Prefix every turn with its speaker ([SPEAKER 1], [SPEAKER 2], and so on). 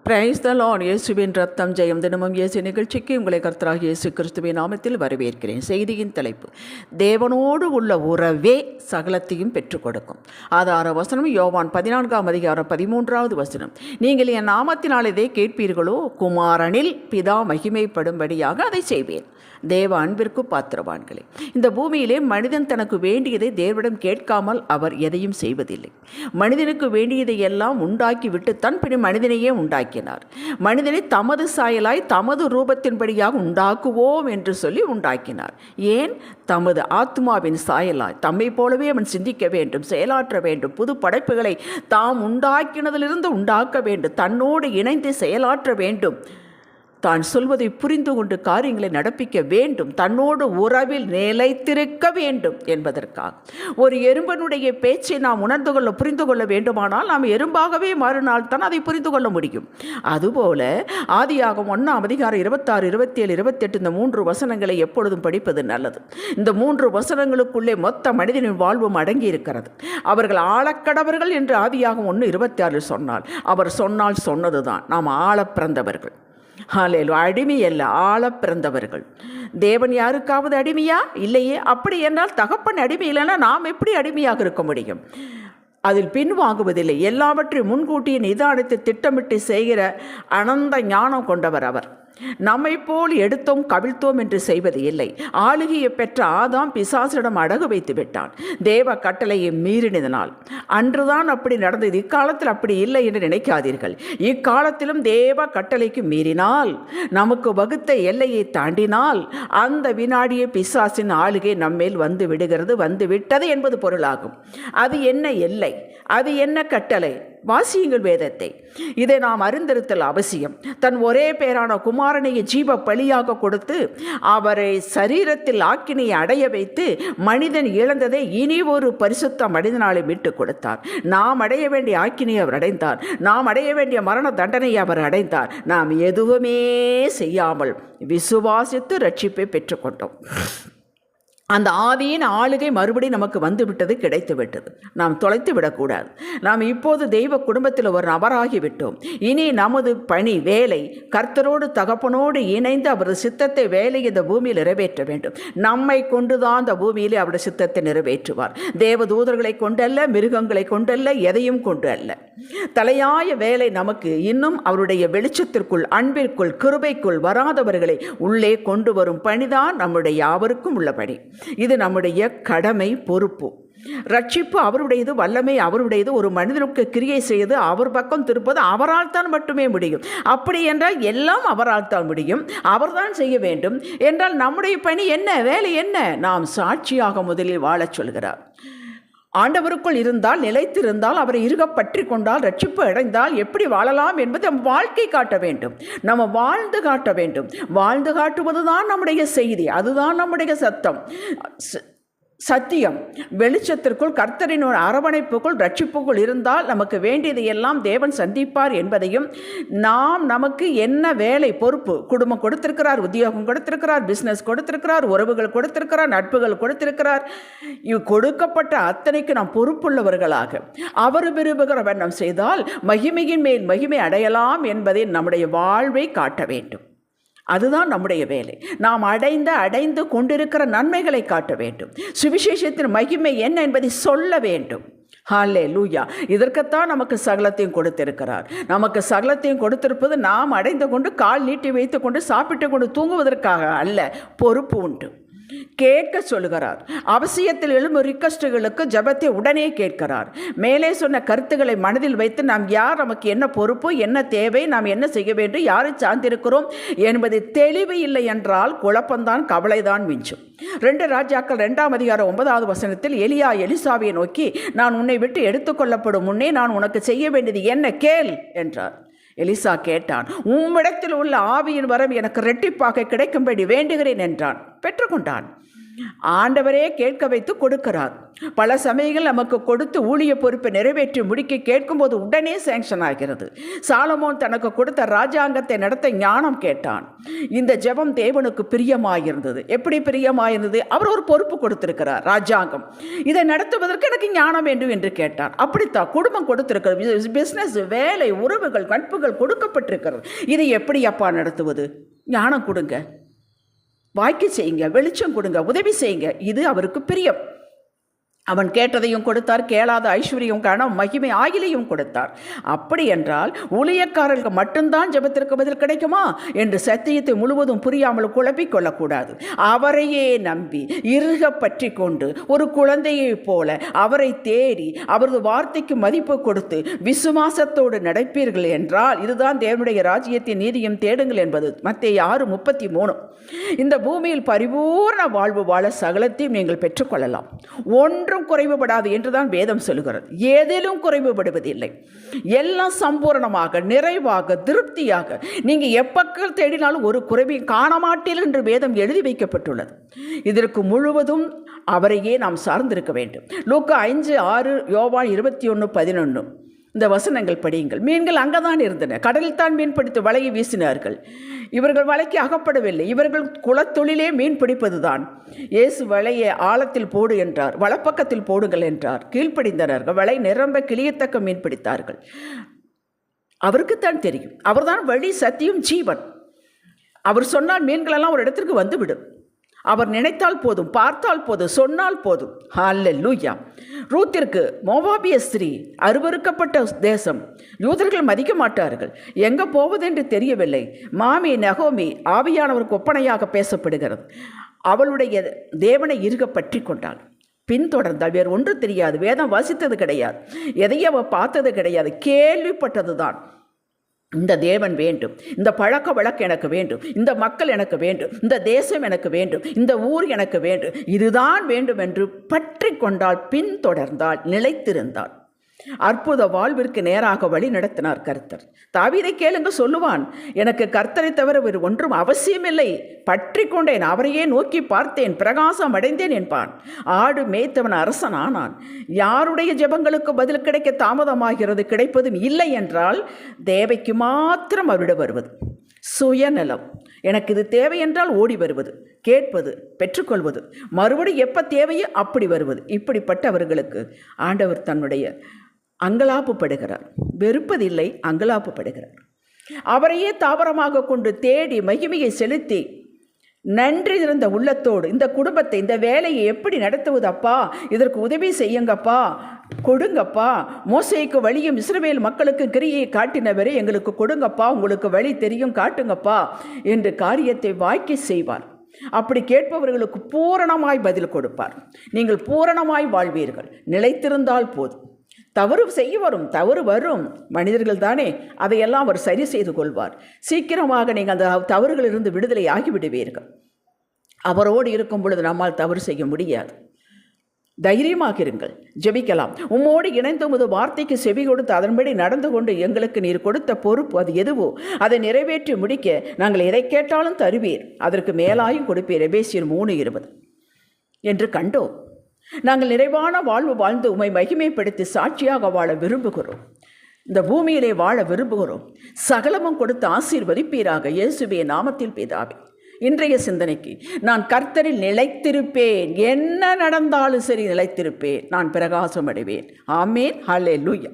[SPEAKER 1] Praise the Lord. இயேசுவின் ரத்தம் ஜெயம். தினமும் இயேசு நிகழ்ச்சிக்கு உங்களை கர்த்தராக இயேசு கிறிஸ்துவின் நாமத்தில் வரவேற்கிறேன். செய்தியின் தலைப்பு, தேவனோடு உள்ள உறவே சகலத்தையும் பெற்றுக் கொடுக்கும். ஆதார வசனம் யோவான் 14:13. நீங்கள் என் நாமத்தினால் எதை கேட்பீர்களோ குமாரனில் பிதா மகிமைப்படும்படியாக அதை செய்வேன். தேவ அன்பிற்கு பாத்திரவான்களே, இந்த பூமியிலே மனிதன் தனக்கு வேண்டியதை தேவனிடம் கேட்காமல் அவர் எதையும் செய்வதில்லை. மனிதனுக்கு வேண்டியதை எல்லாம் உண்டாக்கி விட்டுத்தான் பின் மனிதனையே உண்டாக்கினார். மனிதனை தமது சாயலாய் தமது ரூபத்தின்படியாக உண்டாக்குவோம் என்று சொல்லி உண்டாக்கினார். ஏன்? தமது ஆத்மாவின் சாயலாய் தம்மை போலவே அவன் சிந்திக்க வேண்டும், செயலாற்ற வேண்டும், புது படைப்புகளை தாம் உண்டாக்கினதிலிருந்து உண்டாக்க வேண்டும், தன்னோடு இணைந்து செயலாற்ற வேண்டும், தான் சொல்வதை புரிந்து கொண்டு காரியங்களை நடப்பிக்க வேண்டும், தன்னோடு உறவில் நிலைத்திருக்க வேண்டும் என்பதற்காக. ஒரு எறும்பனுடைய பேச்சை நாம் உணர்ந்து கொள்ள புரிந்து கொள்ள வேண்டுமானால் நாம் எறும்பாகவே மாறினால்தான் அதை புரிந்து கொள்ள முடியும். அதுபோல ஆதியாகமம் 1:26, 27, 28 இந்த 3 வசனங்களை எப்பொழுதும் படிப்பது நல்லது. இந்த 3 வசனங்களுக்குள்ளே மொத்த மனிதனின் வாழ்வும் அடங்கி இருக்கிறது. அவர்கள் ஆளக்கடவர்கள் என்று ஆதியாகமம் 1:26 சொன்னால், அவர் சொன்னால் சொன்னதுதான். நாம் ஆள பிறந்தவர்கள். ஹல்லேலூயா. அடிமை அல்ல, ஆள பிறந்தவர்கள். தேவன் யாருக்காவது அடிமையா? இல்லையே. அப்படி என்றால் தகப்பன் அடிமை இல்லைன்னா நாம் எப்படி அடிமையாக இருக்க முடியும்? அதில் பின்வாங்குவதில்லை. எல்லாவற்றையும் முன்கூட்டியே நிதானித்து திட்டமிட்டு செய்கிற அனந்த ஞானம் கொண்டவர் அவர். நம்மை போல் எடுத்தோம் கவிழ்த்தோம் என்று செய்வது இல்லை. ஆளுகையை பெற்ற ஆதாம் பிசாசிடம் அடகு வைத்து விட்டான், தேவ கட்டளையை மீறினதனால். அன்றுதான் அப்படி நடந்தது. இக்காலத்தில் அப்படி இல்லை என்று நினைக்காதீர்கள். இக்காலத்திலும் தேவ கட்டளைக்கு மீறினால், நமக்கு வகுத்த எல்லையை தாண்டினால், அந்த வினாடியே பிசாசின் ஆளுகை நம்மேல் வந்து விடுகிறது, வந்து விட்டது என்பது பொருளாகும். அது என்ன எல்லை? அது என்ன கட்டளை? வாசியுங்கள் வேதத்தை. இதை நாம் அறிந்திருத்தல் அவசியம். தன் ஒரே பேரான குமாரனையை ஜீவ பலியாக கொடுத்து அவரை சரீரத்தில் ஆக்கினையை அடைய வைத்து மனிதன் இழந்ததை இனி ஒரு பரிசுத்த மனிதனாலே மீட்டு கொடுத்தார். நாம் அடைய வேண்டிய ஆக்கினையை அவர் அடைந்தார். நாம் அடைய வேண்டிய மரண தண்டனையை அவர் அடைந்தார். நாம் எதுவுமே செய்யாமல் விசுவாசித்து ரட்சிப்பை பெற்றுக்கொண்டோம். அந்த ஆதியின் ஆளுகை மறுபடி நமக்கு வந்துவிட்டது, கிடைத்து விட்டது. நாம் தொலைத்து விடக்கூடாது. நாம் இப்போது தெய்வ குடும்பத்தில் ஒரு நபராகிவிட்டோம். இனி நமது பணி, வேலை, கர்த்தரோடு தகப்பனோடு இணைந்து அவரது சித்தத்தை வேலை இந்த பூமியில் நிறைவேற்ற வேண்டும். நம்மை கொண்டுதான் அந்த பூமியிலே அவருடைய சித்தத்தை நிறைவேற்றுவார். தேவ தூதர்களை கொண்டல்ல, மிருகங்களை கொண்டல்ல, எதையும் கொண்டு அல்ல. தலையாய வேலை நமக்கு இன்னும் அவருடைய வெளிச்சத்திற்குள், அன்பிற்குள், கிருபைக்குள் வராதவர்களை உள்ளே கொண்டு வரும் பணிதான் நம்முடைய யாவருக்கும் உள்ள பணி. இது நம்முடைய கடமை, பொறுப்பு. ரட்சிப்பு அவருடையது, வல்லமை அவருடையது. ஒரு மனிதனுக்கு கிரியை செய்து அவர் பக்கம் திருப்பது அவரால் தான் மட்டுமே முடியும். அப்படி என்றால் எல்லாம் அவரால் தான் முடியும், அவர்தான் செய்ய வேண்டும் என்றால் நம்முடைய பணி என்ன, வேலை என்ன? நாம் சாட்சியாக முதலில் வாழச் சொல்கிறார். ஆண்டவருக்குள் இருந்தால், நிலைத்திருந்தால், அவரை இறுக பற்றி கொண்டால், ரட்சிப்பு அடைந்தால் எப்படி வாழலாம் என்பது நம் வாழ்க்கை காட்ட வேண்டும். நம்ம வாழ்ந்து காட்ட வேண்டும். வாழ்ந்து காட்டுவதுதான் நம்முடைய செய்தி, அதுதான் நம்முடைய சத்தியம். வெளிச்சத்திற்குள், கர்த்தரின் அரவணைப்புக்குள், ரட்சிப்புக்குள் இருந்தால் நமக்கு வேண்டியதை எல்லாம் தேவன் சந்திப்பார் என்பதையும், நமக்கு என்ன வேலை, பொறுப்பு, குடும்பம் கொடுத்திருக்கிறார், உத்தியோகம் கொடுத்திருக்கிறார், பிஸ்னஸ் கொடுத்திருக்கிறார், உறவுகள் கொடுத்திருக்கிறார், நட்புகள் கொடுத்திருக்கிறார், கொடுக்கப்பட்ட அத்தனைக்கு நாம் பொறுப்புள்ளவர்களாக அவர் விரும்புகிற வண்ணம் செய்தால் மகிமையின் மேல் மகிமை அடையலாம் என்பதை நம்முடைய வாழ்வை காட்ட வேண்டும். அதுதான் நம்முடைய வேலை. நாம் அடைந்து கொண்டிருக்கிற நன்மைகளை காட்ட வேண்டும். சுவிசேஷத்தின் மகிமை என்ன என்பதை சொல்ல வேண்டும். ஹல்லேலூயா. இதற்குத்தான் நமக்கு சகலத்தையும் கொடுத்திருக்கிறார். நமக்கு சகலத்தையும் கொடுத்திருப்பது நாம் அடைந்து கொண்டு கால் நீட்டி வைத்து கொண்டு சாப்பிட்டு கொண்டு தூங்குவதற்காக அல்ல. பொறுப்பு உண்டு. கேட்க சொல்லுகிறார். அவசியத்தில் எழும் ரிக்வெஸ்டுகளுக்கு ஜபத்தை உடனே கேட்கிறார். மேலே சொன்ன கருத்துக்களை மனதில் வைத்து நாம் யார், நமக்கு என்ன பொறுப்பு, என்ன தேவை, நாம் என்ன செய்ய வேண்டும், யாரை சார்ந்திருக்கிறோம் என்பது தெளிவு இல்லை என்றால் குழப்பம்தான், கவலைதான் மிஞ்சும். 2 ராஜாக்கள் 2:9 எலியா எலிசாவை நோக்கி, நான் உன்னை விட்டு எடுத்துக்கொள்ளப்படும் முன்னே நான் உனக்கு செய்ய வேண்டியது என்ன கேள் என்றார். எலிசா கேட்டான். உம்மிடத்தில் உள்ள ஆவியின் வரம் எனக்கு இரட்டிப்பாக கிடைக்கும்படி வேண்டுகிறேன் என்றான். பெற்றுக்கொண்டான். ஆண்டவரே கேட்க வைத்து கொடுக்கிறார். பல சமயங்கள் நமக்கு கொடுத்து ஊழிய பொறுப்பை நிறைவேற்றி முடிக்க கேட்கும்போது உடனே சேங்ஷன் ஆகிறது. சாலமோன் தனக்கு கொடுத்த ராஜாங்கத்தை நடத்த ஞானம் கேட்டான். இந்த ஜெபம் தேவனுக்கு பிரியமாயிருந்தது. எப்படி பிரியமாயிருந்தது? அவர் ஒரு பொறுப்பு கொடுத்திருக்கிறார், ராஜாங்கம். இதை நடத்துவதற்கு எனக்கு ஞானம் வேண்டும் என்று கேட்டான். அப்படித்தான் குடும்பம் கொடுத்திருக்கிறது, பிசினஸ், வேலை, உறவுகள், நட்புகள் கொடுக்கப்பட்டிருக்கிறது. இதை எப்படி அப்பா நடத்துவது? ஞானம் கொடுங்க, வாய்க்கு செய்யுங்க, வெளிச்சம் கொடுங்க, உதவி செய்யுங்க. இது அவருக்கு பிரியம். அவன் கேட்டதையும் கொடுத்தார், கேளாத ஐஸ்வர்யம் காண மகிமை ஆகிலையும் கொடுத்தார். அப்படி என்றால் ஊழியக்காரர்களுக்கு மட்டும்தான் ஜெபத்திற்கு பதில் கிடைக்குமா என்று சத்தியத்தை முழுவதும் புரியாமல் குழப்பிக் கொள்ளக்கூடாது. அவரையே நம்பி இறுக பற்றி கொண்டு ஒரு குழந்தையைப் போல அவரை தேடி அவரது வார்த்தைக்கு மதிப்பு கொடுத்து விசுவாசத்தோடு நடப்பீர்கள் என்றால் இதுதான் தேவனுடைய ராஜ்யத்தின் நீதியும் தேடுங்கள் என்பது மத்தேயு 6:33. இந்த பூமியில் பரிபூர்ண வாழ்வு வாழ சகலத்தையும் நீங்கள் பெற்றுக்கொள்ளலாம், ஒன்றும் குறைவுபடாது என்றுதான் வேதம் சொல்லுகிறது. எதிலும் குறைவுபடுவதில்லை. எல்லாம் சம்பூர்ணமாக, நிறைவாக, திருப்தியாக நீங்க எப்பக்கள் தேடினாலும் ஒரு குறைவை காண மாட்டீர்கள் என்று வேதம் எழுதி வைக்கப்பட்டுள்ளது. இதற்கு முழுவதும் அவரையே நாம் சார்ந்திருக்க வேண்டும். லூக்கா 5:6, யோவான் 21:11 இந்த வசனங்கள் படியுங்கள். மீன்கள் அங்கதான் இருந்தன. கடலில் தான் மீன் பிடித்து வலையை வீசினார்கள். இவர்கள் வலைக்கு அகப்படவில்லை. இவர்கள் குலத்தொழிலே மீன் பிடிப்பதுதான். இயேசு வலையை ஆழத்தில் போடு என்றார், வலப்பக்கத்தில் போடுங்கள் என்றார். கீழ்ப்படிந்தனர்கள். வலை நிரம்ப கிளியத்தக்க மீன் பிடித்தார்கள். அவருக்குத்தான் தெரியும். அவர்தான் வழி, சத்தியம், ஜீவன். அவர் சொன்னால் மீன்களெல்லாம் ஒரு இடத்திற்கு வந்துவிடும். அவர் நினைத்தால் போதும், பார்த்தால் போதும், சொன்னால் போதும். ஹல்லேலூயா. ரூத்திற்கு மோவாபிய ஸ்திரீ, அருவருக்கப்பட்ட தேசம், யூதர்கள் மதிக்க மாட்டார்கள், எங்கே போவதென்று தெரியவில்லை. மாமி நகோமி ஆவியானவருக்கு ஒப்பனையாக பேசப்படுகிறது. அவளுடைய தேவனை இறுக பற்றி கொண்டாள், பின்தொடர்ந்தால். வேறு ஒன்று தெரியாது, வேதம் வாசித்தது கிடையாது, எதையும் அவள் பார்த்தது கிடையாது, கேள்விப்பட்டது தான். இந்த தேவன் வேண்டும், இந்த பழக்க வழக்கு எனக்கு வேண்டும், இந்த மக்கள் எனக்கு வேண்டும், இந்த தேசம் எனக்கு வேண்டும், இந்த ஊர் எனக்கு வேண்டும், இதுதான் வேண்டும் என்று பற்றி கொண்டால், பின்தொடர்ந்தால், நிலைத்திருந்தால் அற்புத வாழ்விற்கு நேராக வழி நடத்தினார் கர்த்தர். தாவீதை கேளுங்க, சொல்லுவான், எனக்கு கர்த்தரை தவிர வேறு ஒன்றும் அவசியமில்லை, பற்றி கொண்டேன், அவரையே நோக்கி பார்த்தேன், பிரகாசம் அடைந்தேன் என்பான். ஆடு மேய்த்தவன் அரசன் ஆனான். யாருடைய ஜெபங்களுக்கு பதில் கிடைக்க தாமதமாகிறது, கிடைப்பதும் இல்லை என்றால் தேவைக்கு மாத்திரம் அவரிடம் வருவது. சுயநலம், எனக்கு இது தேவை என்றால் ஓடி வருவது, கேட்பது, பெற்றுக்கொள்வது, மறுபடி எப்போ தேவையோ அப்படி வருவது. இப்படிப்பட்டவர்களுக்கு ஆண்டவர் தன்னுடைய அங்கலாப்பு படுகிறார். வெறுப்பதில்லை, அங்கலாப்பு படுகிறார். அவரையே தாவரமாக கொண்டு தேடி மகிமையை செலுத்தி நன்றி இருந்த உள்ளத்தோடு இந்த குடும்பத்தை, இந்த வேலையை எப்படி நடத்துவது அப்பா, இதற்கு உதவி செய்யுங்கப்பா, கொடுங்கப்பா, மோசேக்கு வழியும் இஸ்ரவேல் மக்களுக்கு கிரியை காட்டினவரே எங்களுக்கு கொடுங்கப்பா, உங்களுக்கு வழி தெரியும், காட்டுங்கப்பா என்று காரியத்தை வாய்க்கு செய்வார். அப்படி கேட்பவர்களுக்கு பூரணமாய் பதில் கொடுப்பார். நீங்கள் பூரணமாய் வாழ்வீர்கள். நிலைத்திருந்தால் போதும். தவறு செய்ய வரும், தவறு வரும், மனிதர்கள் தானே, அதையெல்லாம் அவர் சரி செய்து கொள்வார். சீக்கிரமாக நீங்கள் அந்த தவறுகளிலிருந்து விடுதலை ஆகிவிடுவீர்கள். அவரோடு இருக்கும் பொழுது நம்மால் தவறு செய்ய முடியாது. தைரியமாக இருங்கள், ஜெபிக்கலாம். உம்மோடு இணைந்த உமது வார்த்தைக்கு செவி கொடுத்து அதன்படி நடந்து கொண்டு எங்களுக்கு நீர் கொடுத்த பொறுப்பு அது எதுவோ அதை நிறைவேற்றி முடிக்க நாங்கள் எதை கேட்டாலும் தருவீர், அதற்கு மேலாயும் கொடுப்பீர். எபேசியர் 3:20 என்று கண்டோம். நாங்கள் நிறைவான வாழ்வு வாழ்ந்து உம்மை மகிமைப்படுத்தி சாட்சியாக வாழ விரும்புகிறோம். இந்த பூமியிலே வாழ விரும்புகிறோம். சகலமும் கொடுத்து ஆசீர்வதிப்பீராக. இயேசுவே நாமத்தில் பிதாவே. இன்றைய சிந்தனைக்கு, நான் கர்த்தரில் நிலைத்திருப்பேன், என்ன நடந்தாலும் சரி நிலைத்திருப்பேன், நான் பிரகாசம் அடைவேன். ஆமேன். ஹல்லேலூயா.